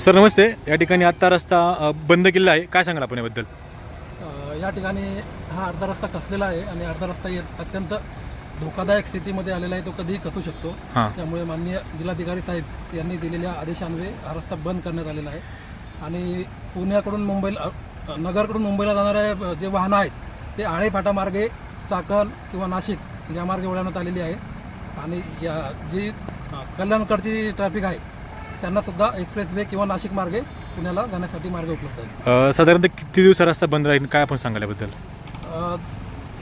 Sir नमस्ते. या ठिकाणी आत्ता रस्ता बंद केलेला आहे, काय सांगाल आपण याबद्दल? या ठिकाणी हा अर्धा रस्ता कसलेला आहे आणि अर्धा रस्ता अत्यंत धोकादायक स्थितीमध्ये आलेला आहे. तो कधीही कसू शकतो. त्यामुळे माननीय जिल्हाधिकारी साहेब यांनी दिलेल्या आदेशान्वये हा रस्ता बंद करण्यात आलेला आहे. आणि पुण्याकडून मुंबईला नगरकडून मुंबईला जाणारे जे वाहनं आहेत ते आळे फाटामार्गे चाकण किंवा नाशिक या मार्गे वळवण्यात आलेली आहे. आणि या जी कल्याणकडची ट्रॅफिक आहे त्यांना सुद्धा एक्सप्रेसवे किंवा नाशिक मार्गे पुण्याला जाण्यासाठी मार्ग उपलब्ध आहे. साधारणतः किती दिवस रस्ता बंद राहील, काय आपण सांगाल याबद्दल?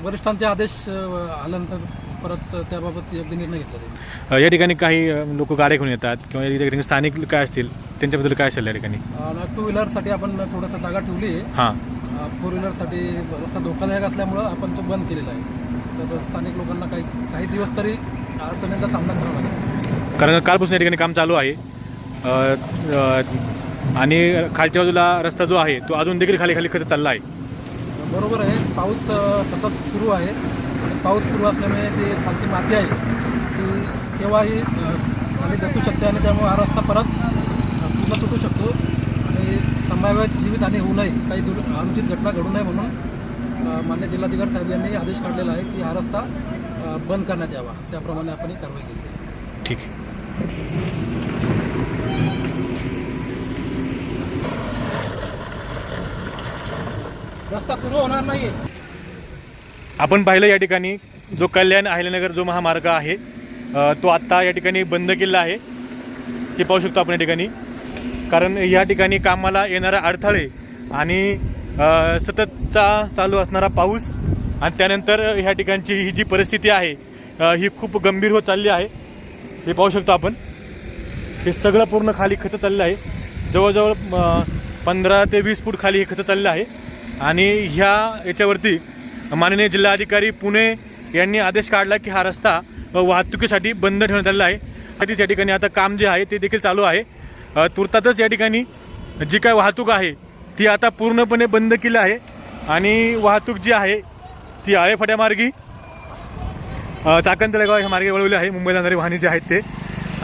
वरिष्ठांचे आदेश आल्यानंतर परत त्याबाबत योग्य निर्णय घेतला जाईल. या ठिकाणी काही लोक गाड्या घेऊन येतात किंवा या ठिकाणी स्थानिक काय असतील त्यांच्याबद्दल काय असेल या ठिकाणी? टू व्हीलरसाठी आपण थोडंसं जागा ठेवली आहे. फोर व्हीलरसाठी रस्ता धोकादायक असल्यामुळं आपण तो बंद केलेला आहे. तर स्थानिक लोकांना काही दिवस तरी अडचणींचा सामना करावा लागेल. कारण कालपासून या ठिकाणी काम चालू आहे आणि खालच्या बाजूला रस्ता जो आहे तो अजून देखील खाली खाली खच चालला आहे. बरोबर आहे. पाऊस सतत सुरू आहे आणि पाऊस सुरू असल्यामुळे जी खालची माती आहे ती केव्हाही खाली धसू शकते आणि त्यामुळे हा रस्ता परत पूर्ण तुटू शकतो आणि संभाव्य जीवितहानी होऊ नये, काही अनुचित घटना घडू नये म्हणून मान्य जिल्हाधिकारी साहेब यांनी आदेश काढलेला आहे की हा रस्ता बंद करण्यात यावा. त्याप्रमाणे आपण ही कारवाई केली. ठीक आहे. रस्ता सुरू होणार नाही. आपण पाहिलं या ठिकाणी जो कल्याण अहिल्यानगर जो महामार्ग आहे तो आत्ता या ठिकाणी बंद केलेला आहे. हे पाहू शकतो आपण या ठिकाणी. कारण या ठिकाणी कामाला येणारा अडथळे आणि सततचा चालू असणारा पाऊस आणि त्यानंतर ह्या ठिकाणची ही जी परिस्थिती आहे ही खूप गंभीर होत चालली आहे. हे पाहू शकतो आपण. हे सगळं पूर्ण खाली खतं चाललं आहे. जवळजवळ 15 ते 20 फूट खाली हे खतं चाललं आहे. आणि याच्यावरती माननीय जिल्हाधिकारी पुणे यांनी आदेश काढला की हा रस्ता वाहतुकीसाठी बंद ठेवण्यात आलेला आहे. या ठिकाणी आता काम जे आहे ते देखील चालू आहे. तुर्तातच या ठिकाणी जी काय वाहतूक आहे ती आता पूर्णपणे बंद केली आहे आणि वाहतूक जी आहे ती आळे फाट्यामार्गी चाकण तळेगाव ह्या मार्गे वळवली आहे. मुंबईला जाणारी वाहने जी आहेत ते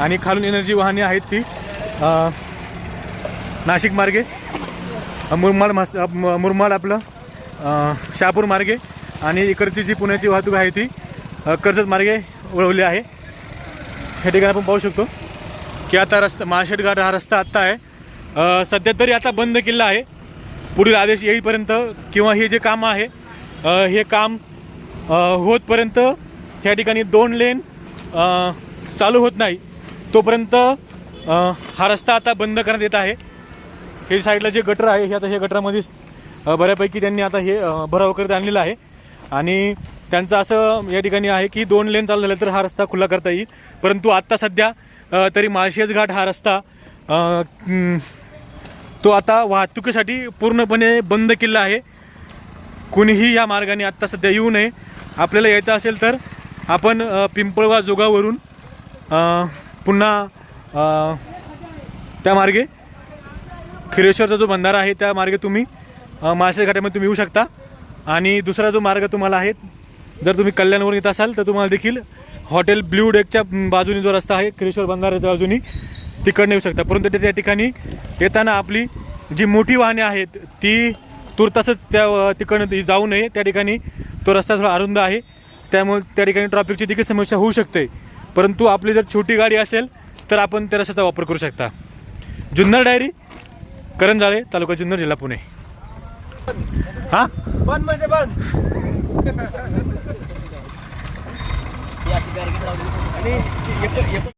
आणि खालून येणारी जी वाहने आहेत ती नाशिक मार्गे मुरमाड आपलं शहापूर मार्गे आणि इकडची जी पुण्याची वाहतूक आहे ती कर्जत मार्गे वळवली आहे. हे ठिकाणी आपण पाहू शकतो की आता रस्ता माळशेठ घाट हा रस्ता आत्ता आहे सध्या तरी आता बंद केला आहे. पुढील आदेश येईपर्यंत किंवा हे जे काम आहे हे काम होतपर्यंत ह्या ठिकाणी 2 लेन चालू होत नाही तोपर्यंत हा रस्ता आता बंद करण्यात येत आहे. हे साईडला जे गटर आहे हे आता हे गटरामध्ये बऱ्यापैकी त्यांनी आता हे भराव करत आणलेला आहे आणि त्यांचं असं या ठिकाणी आहे की 2 लेन चालू झालं तर हा रस्ता खुला करता येईल. परंतु आत्ता सध्या तरी माळशेज घाट हा रस्ता तो आता वाहतुकीसाठी पूर्णपणे बंद केला आहे. कोणीही या मार्गाने आत्ता सध्या येऊ नये. आपल्याला यायचं असेल तर आपण पिंपळगाव जोगावरून पुन्हा त्या मार्गे खिरेश्वरचा जो बंधारा आहे त्या मार्गे तुम्ही माळशेज घाटामध्ये तुम्ही येऊ शकता. आणि दुसरा जो मार्ग तुम्हाला आहे, जर तुम्ही कल्याणवरून येत असाल तर तुम्हाला देखील हॉटेल ब्ल्यू डेकच्या बाजूने जो रस्ता आहे खिरेश्वर बंधाऱ्याच्या बाजूनी तिकडनं येऊ शकता. परंतु त्या ठिकाणी येताना आपली जी मोठी वाहने आहेत ती तुर्तासच त्या तिकडनं जाऊ नये. त्या ठिकाणी तो रस्ता थोडा अरुंद आहे त्यामुळे त्या ठिकाणी ट्रॅफिकची देखील समस्या होऊ शकते. परंतु आपली जर छोटी गाडी असेल तर आपण त्या रस्त्याचा वापर करू शकता. जुन्नर डायरी, करंजाळे, तालुका जुन्नर, जिल्हा पुणे. हां बंद म्हणजे बंद.